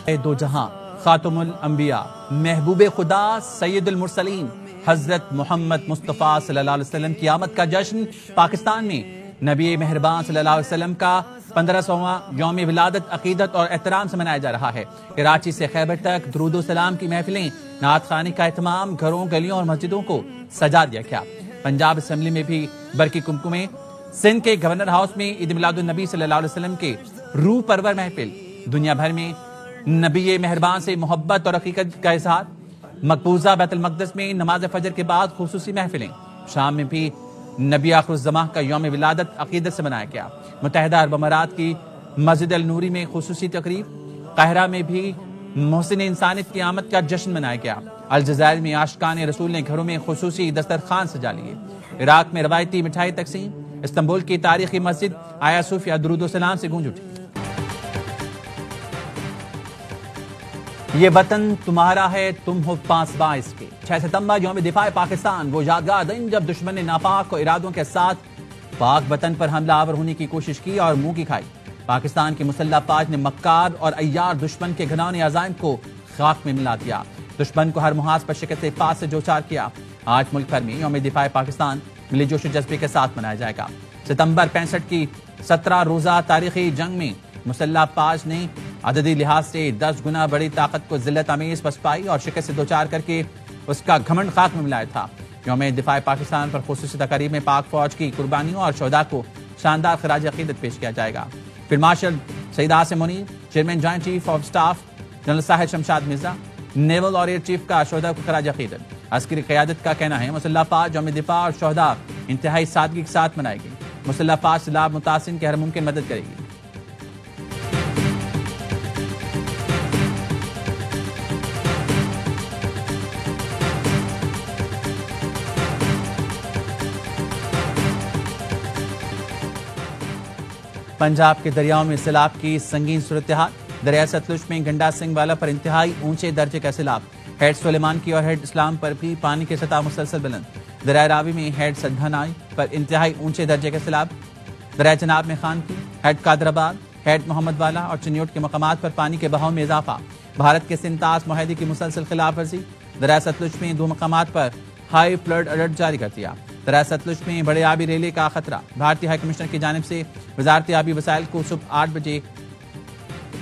دو جہاں خاتم الانبیاء محبوب خدا سید المرسلین حضرت محمد مصطفیٰ صلی اللہ علیہ وسلم کی آمد کا جشن پاکستان میں نبی مہربان صلی اللہ علیہ وسلم کا 1500واں یوم ولادت عقیدت اور احترام سے منایا جا رہا ہے۔ کراچی سے خیبر تک درود و سلام کی محفلیں، نعت خوانی کا اہتمام، گھروں گلیوں اور مسجدوں کو سجا دیا گیا۔ پنجاب اسمبلی میں بھی برقی کمکمیں، سندھ کے گورنر ہاؤس میں عید میلاد النبی صلی اللہ علیہ وسلم کے روح پرور محفل، دنیا بھر میں نبی مہربان سے محبت اور عقیدت کا اظہار، مقبوضہ بیت المقدس میں نماز فجر کے بعد خصوصی محفلیں، شام میں بھی نبی آخر الزماں کا یوم ولادت عقیدت سے منایا گیا۔ متحدہ عرب امارات کی مسجد النوری میں خصوصی تقریب، قاہرہ میں بھی محسن انسانیت کی آمد کا جشن منایا گیا۔ الجزائر میں عاشقان رسول نے گھروں میں خصوصی دسترخوان سجا لیے۔ عراق میں روایتی مٹھائی تقسیم، استنبول کی تاریخی مسجد آیا صوفیہ درود و سلام سے گونج اٹھی۔ یہ وطن تمہارا ہے، تم ہو پاسباں اس کے۔ 6 ستمبر یوم دفاع پاکستان، وہ یادگار دن جب دشمن نے ناپاک و ارادوں کے ساتھ پاک وطن پر حملہ آور ہونے کی کوشش کی اور منہ کی کھائی۔ پاکستان کی مسلح افواج نے مکار اور عیار دشمن کے گھناؤنے عزائم کو خاک میں ملا دیا، دشمن کو ہر محاذ پر شکست پاس سے دوچار کیا۔ آج ملک بھر میں یوم دفاع پاکستان ملی جوش و جذبے کے ساتھ منایا جائے گا۔ ستمبر 65 کی 17 روزہ تاریخی جنگ میں مسلح افواج نے عددی لحاظ سے 10 گنا بڑی طاقت کو ذلت امیز پسپائی اور شکست سے دوچار کر کے اس کا گھمنڈ خاک میں ملایا تھا۔ یوم دفاع پاکستان پر خصوصی تقریب میں پاک فوج کی قربانیوں اور شہداء کو شاندار خراج عقیدت پیش کیا جائے گا۔ Field marshal Syed Asim Munir, chairman joint chief of staff general Sahil Shamshad Mirza, naval اور ایئر چیف کا شہداء کو خراج عقیدت۔ عسکری قیادت کا کہنا ہے مسلح افواج یوم دفاع اور شہداء انتہائی سادگی کے ساتھ منائے گی۔ مسلح افواج سیلاب متاثرین کی ہر ممکن مدد کرے گی۔ پنجاب کے دریاؤں میں سیلاب کی سنگین صورتحال، دریا ستلج میں گنڈا سنگھ والا پر انتہائی اونچے درجے کا سیلاب، ہیڈ سلیمان کی اور ہیڈ اسلام پر بھی پانی کی سطح مسلسل بلند، دریا راوی میں ہیڈ سدھنائی پر انتہائی اونچے درجے کا سیلاب، دریا جناب میں خان کی، ہیڈ قادر آباد، ہیڈ محمد والا اور چنیوٹ کے مقامات پر پانی کے بہاؤ میں اضافہ، بھارت کے سنتاس معاہدے کی مسلسل خلاف ورزی، دریا ستلج میں 2 مقامات پر ہائی فلڈ الرٹ جاری کر دیا، دریا ستلج میں بڑے آبی ریلے کا خطرہ، بھارتی ہائی کمشنر کی جانب سے وزارت آبی وسائل کو صبح 8 بجے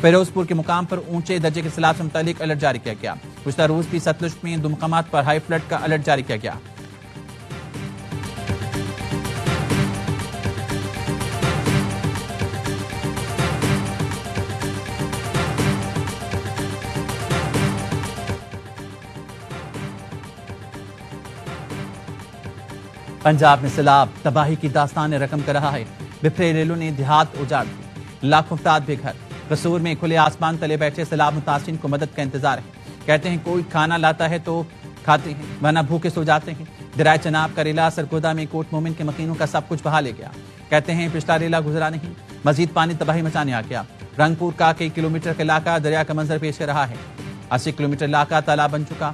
فیروزپور کے مقام پر اونچے درجے کے سیلاب سے متعلق الرٹ جاری کیا گیا۔ گزشتہ روز بھی ستلج میں 2 مقامات پر ہائی فلڈ کا الرٹ جاری کیا گیا۔ پنجاب میں سیلاب تباہی کی داستان رقم کر رہا ہے، بکھرے ریلوں نے دیہات اجاڑ دی، لاکھوں افراد بے گھر۔ قصور میں کھلے آسمان تلے بیٹھے سیلاب متاثرین کو مدد کا انتظار ہے، کہتے ہیں کوئی کھانا لاتا ہے تو کھاتے ہیں ورنہ بھوکے سو جاتے ہیں۔ دریا چناب کا ریلا سرگودا میں کوٹ مومن کے مکینوں کا سب کچھ بہا لے گیا، کہتے ہیں پچھلا ریلا گزرا نہیں، مزید پانی تباہی مچانے آ گیا۔ رنگپور کا کئی کلومیٹر کا علاقہ دریا کا منظر پیش کر رہا ہے، 80 کلومیٹر علاقہ تالاب بن چکا،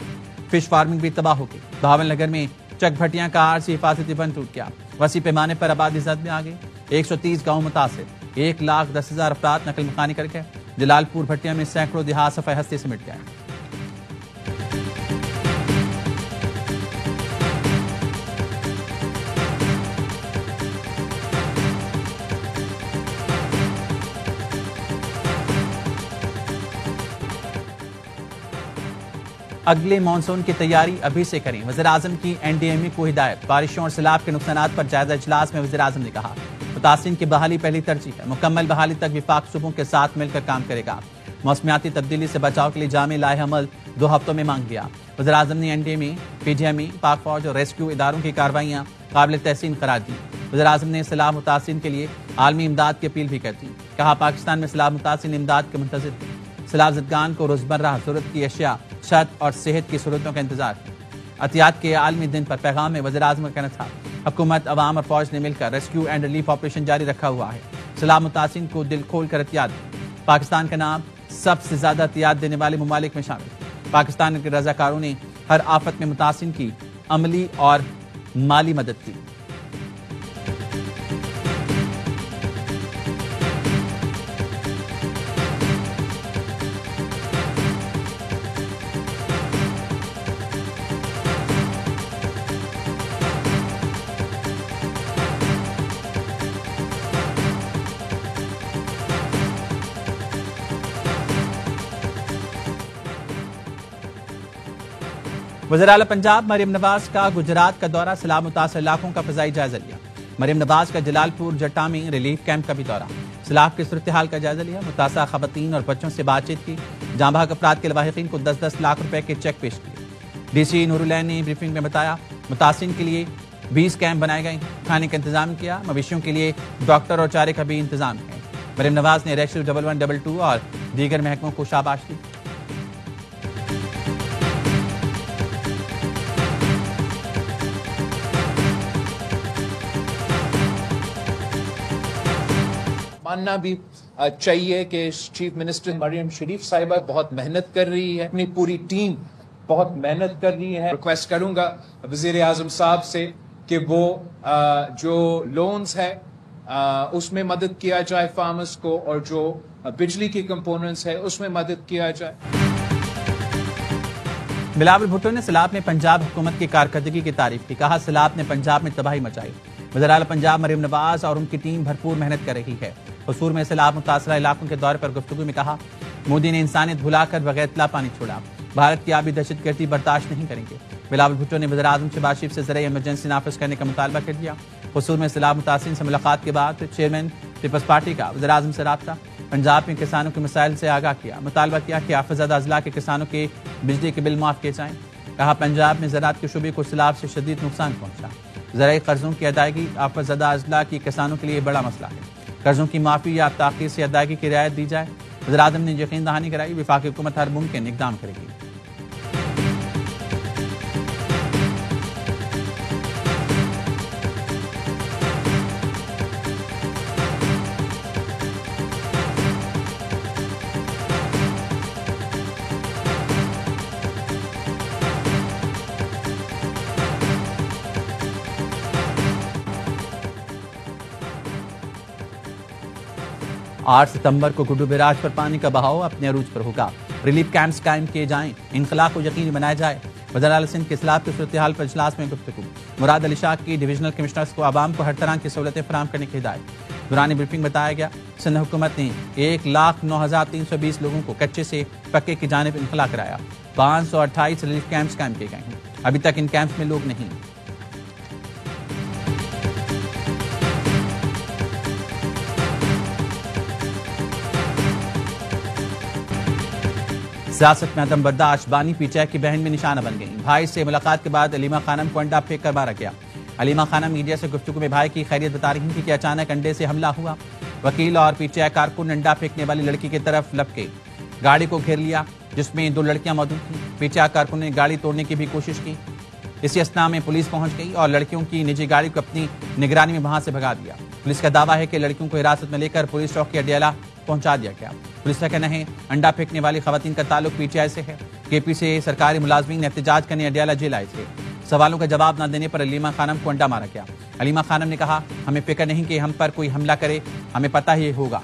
فش فارمنگ بھی تباہ ہو گئی۔ بہاول نگر میں چک بھٹیاں کا عارضی حفاظتی بند ٹوٹ گیا، وسیع پیمانے پر آبادی زد میں آ گئی، 130 گاؤں متاثر، 1,10,000 افراد نقل مکانی کر گئے۔ جلال پور بھٹیا میں سینکڑوں دیہات صفحہ ہستی سے مٹ گئے۔ اگلے مانسون کی تیاری ابھی سے کریں، وزیر اعظم کی این ڈی ایم اے کو ہدایت۔ بارشوں اور سیلاب کے نقصانات پر جائزہ اجلاس میں وزیر اعظم نے کہا متاثرین کی بحالی پہلی ترجیح ہے، مکمل بحالی تک وفاق صوبوں کے ساتھ مل کر کام کرے گا۔ موسمیاتی تبدیلی سے بچاؤ کے لیے جامع لائحہ عمل 2 ہفتوں میں مانگ لیا۔ وزیر اعظم نے این ڈی ایم اے، پی ڈی ایم اے، پاک فوج اور ریسکیو اداروں کی کارروائیاں قابل تحسین قرار دی۔ وزیر اعظم نے سیلاب متاثرین کے لیے عالمی امداد کی اپیل بھی کر دی، کہا پاکستان میں سیلاب متاثرین امداد کے منتظر ہیں، سیلاب زدگان کو روزمرہ ضرورت کی اشیاء، چھت اور صحت کی سہولتوں کا انتظار ہے۔ احتیاط کے عالمی دن پر پیغام میں وزیر اعظم کا کہنا تھا حکومت، عوام اور فوج نے مل کر ریسکیو اینڈ ریلیف آپریشن جاری رکھا ہوا ہے، سیلاب متاثرین کو دل کھول کر احتیاط دیں۔ پاکستان کا نام سب سے زیادہ احتیاط دینے والے ممالک میں شامل ہے۔ پاکستان کے رضاکاروں نے ہر آفت میں متاثرین کی عملی اور مالی مدد کی۔ وزیر اعلیٰ پنجاب مریم نواز کا گجرات کا دورہ، سیلاب متاثرہ علاقوں کا فضائی جائزہ لیا۔ مریم نواز کا جلال پور جٹا میں ریلیف کیمپ کا بھی دورہ، سیلاب کی صورتحال کا جائزہ لیا، متاثرہ خواتین اور بچوں سے بات چیت کی، جاں بحق افراد کے لواحقین کو 10-10 لاکھ روپے کے چیک پیش کیے۔ ڈی سی نور العین نے بریفنگ میں بتایا متاثرین کے لیے 20 کیمپ بنائے گئے ہیں، کھانے کا انتظام کیا، مویشیوں کے لیے ڈاکٹر اور چارے کا بھی انتظام ہے۔ مریم نواز نے ریسکیو 1122 اور دیگر محکموں کو شاباش دی۔ ماننا بھی چاہیے کہ چیف منسٹر مریم شریف صاحبہ بہت محنت کر رہی ہے، اپنی پوری ٹیم بہت محنت کر رہی ہے۔ ریکویسٹ کروں گا وزیر اعظم صاحب سے کہ وہ جو لونز ہے اس میں مدد کیا جائے فارمرز کو، اور جو بجلی کی کمپوننٹس ہے اس میں مدد کیا جائے۔ بلاول بھٹو نے سیلاب میں پنجاب حکومت کی کارکردگی کی تعریف کی، کہا سیلاب نے پنجاب میں تباہی مچائی۔ وزیر اعلیٰ پنجاب مریم نواز اور ان کی ٹیم بھرپور محنت کر رہی ہے۔ قصور میں سیلاب متاثرہ علاقوں کے دورے پر گفتگو میں کہا مودی نے انسانیت بھلا کر بغیر اطلاع پانی چھوڑا، بھارت کی آبی دہشت گردی برداشت نہیں کریں گے۔ بلاول بھٹو نے وزیر اعظم شہباز شریف سے زرعی ایمرجنسی نافذ کرنے کا مطالبہ کر دیا۔ قصور میں سیلاب متاثرین سے ملاقات کے بعد چیئرمین پیپلز پارٹی کا وزیر اعظم سے رابطہ، پنجاب میں کسانوں کے مسائل سے آگاہ کیا، مطالبہ کیا کہ آفت زدہ اضلاع کے کسانوں کے بجلی کے بل معاف کیے جائیں۔ کہا پنجاب میں زراعت کے شعبے کو سیلاب سے شدید نقصان پہنچا، زرعی قرضوں کی ادائیگی آفت زدہ اضلاع کی کسانوں کے لیے بڑا مسئلہ ہے، قرضوں کی معافی یا تاخیر سے ادائیگی کی رعایت دی جائے۔ وزیر اعظم نے یقین دہانی کرائی وفاقی حکومت ہر ممکن اقدام کرے گی۔ آٹھ ستمبر کو گڈو بیراج پر پانی کا بہاؤ اپنے عروج پر ہوگا، ریلیف کیمپس قائم کیے جائیں، انخلاء کو یقینی بنایا جائے۔ وزیر اعلیٰ سندھ کے سیلاب کی صورتحال پر اجلاس میں گفتگو، مراد علی شاہ کی ڈویژنل کمشنرز کو عوام کو ہر طرح کی سہولتیں فراہم کرنے کی ہدایت۔ دوران بریفنگ بتایا گیا سندھ حکومت نے 1,09,320 لوگوں کو کچے سے پکے کی جانب انخلاء کرایا، 528 ریلیف کیمپس قائم کیے گئے ہیں، ابھی تک ان کیمپس میں لوگ نہیں۔ سیاست میں عدم برداشت، بانی پی چیک کی بہن میں نشانہ بن گئی، بھائی سے ملاقات کے بعد علیمہ خانم کو انڈا پھینک کر مارا گیا۔ علیمہ خانم میڈیا سے گفتگو میں بھائی کی خیریت بتا رہی تھی کہ اچانک انڈے سے حملہ ہوا، وکیل اور پی چیک کارکن انڈا پھینکنے والی لڑکی کی طرف لپکے، گاڑی کو گھیر لیا جس میں 2 لڑکیاں موجود تھیں، پی چیک کارکن نے گاڑی توڑنے کی بھی کوشش کی، اسی اثناء میں پولیس پہنچ گئی اور لڑکیوں کی نجی گاڑی کو اپنی نگرانی میں وہاں سے بھگا دیا۔ پولیس کا دعویٰ ہے کہ لڑکیوں کو حراست میں لے کر پولیس چوکی اڈیالہ پہنچا دیا گیا۔ پولیس کا کہنا ہے انڈا پھینکنے والی خواتین کا تعلق پی ٹی آئی سے ہے۔ کے پی سے سرکاری ملازمین احتجاج کرنے اڈیالہ جیل آئے تھے، سوالوں کا جواب نہ دینے پر علیمہ خانم کو انڈا مارا گیا۔ علیمہ خانم نے کہا ہمیں فکر نہیں کہ ہم پر کوئی حملہ کرے، ہمیں پتہ ہی ہوگا۔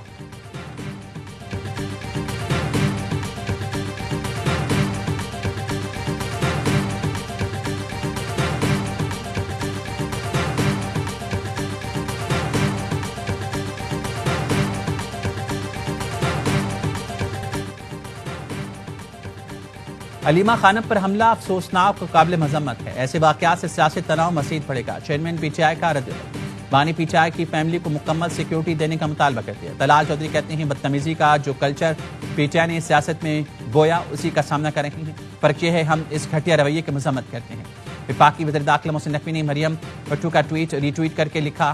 علیمہ خانم پر حملہ افسوسناک اور قابل مذمت ہے، ایسے واقعات سے سیاسی تناؤ مزید بڑھے گا۔ چیئرمین پی ٹی آئی کا رد عمل، بانی پی ٹی آئی کی فیملی کو مکمل سیکیورٹی دینے کا مطالبہ کرتے ہیں۔ طلال چودھری کہتے ہیں بدتمیزی کا جو کلچر پی ٹی آئی نے سیاست میں بویا اسی کا سامنا کر رہے ہیں، فرق یہ ہے ہم اس گھٹیا رویے کی مذمت کرتے ہیں۔ وفاقی وزیر داخلہ محسن نقوی نے مریم بھٹو کا ٹویٹ ری ٹویٹ کر کے لکھا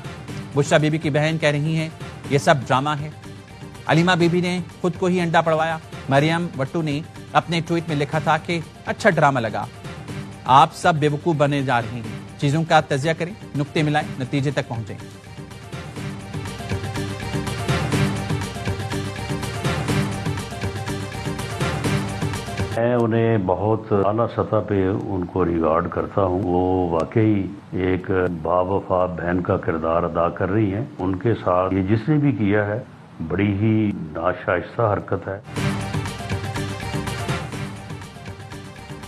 بشرا بی بی کی بہن کہہ رہی ہیں یہ سب ڈرامہ ہے، علیمہ بی بی نے خود کو ہی انڈا پڑوایا۔ مریم بھٹو نے اپنے ٹویٹ میں لکھا تھا کہ اچھا ڈرامہ لگا، آپ سب بیوقوف بنے جا رہے ہیں، چیزوں کا تجزیہ کریں، نقطے ملائیں، نتیجے تک پہنچیں۔ میں انہیں بہت اعلیٰ سطح پہ ان کو ریگارڈ کرتا ہوں، وہ واقعی ایک باوفا بہن کا کردار ادا کر رہی ہیں۔ ان کے ساتھ یہ جس نے بھی کیا ہے بڑی ہی ناشائستہ حرکت ہے۔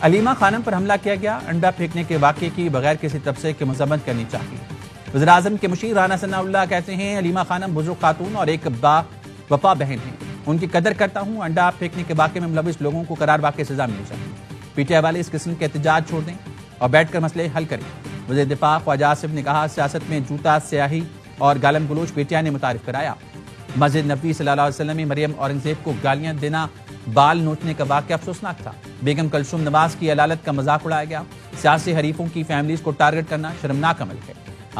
علیمہ خانم پر حملہ کیا گیا، انڈا پھینکنے کے واقعے کی بغیر کسی تبصرے کی مذمت کرنی چاہیے۔ وزیر اعظم کے مشیر رانا ثناء اللہ کہتے ہیں علیمہ خانم بزرگ خاتون اور ایک با وفا بہن ہیں، ان کی قدر کرتا ہوں، انڈا پھینکنے کے واقعے میں ملوث لوگوں کو قرار واقع سزا ملنی چاہیے۔ پی ٹی آئی والے اس قسم کے احتجاج چھوڑ دیں اور بیٹھ کر مسئلے حل کریں۔ وزیر دفاع خواجہ آصف نے کہا سیاست میں جوتا سیاہی اور گالم گلوچ پی ٹی آئی نے متعارف کرایا۔ مسجد نبوی صلی اللہ علیہ وسلم میں مریم اورنگزیب کو گالیاں دینا، بال نوچنے کا واقعہ افسوسناک تھا۔ بیگم کلثوم نواز کی علالت کا مذاق اڑایا گیا۔ سیاسی حریفوں کی فیملیز کو ٹارگٹ کرنا شرمناک عمل ہے۔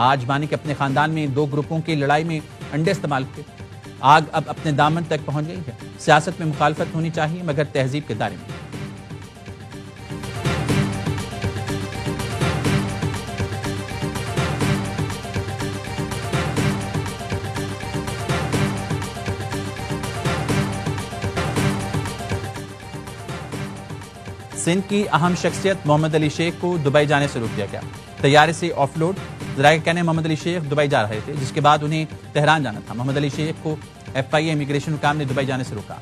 آج بانی کے اپنے خاندان میں 2 گروپوں کی لڑائی میں انڈے استعمال ہوئے۔ آگ اب اپنے دامن تک پہنچ گئی ہے۔ سیاست میں مخالفت ہونی چاہیے مگر تہذیب کے دائرے میں۔ سندھ کی اہم شخصیت محمد علی شیخ کو دبئی جانے سے روک دیا گیا۔ طیارے سے آف لوڈ، ذرائع کا کہنا ہے محمد علی شیخ دبئی جا رہے تھے، جس کے بعد انہیں تہران جانا تھا۔ محمد علی شیخ کو ایف آئی اے امیگریشن حکام نے دبئی جانے سے روکا۔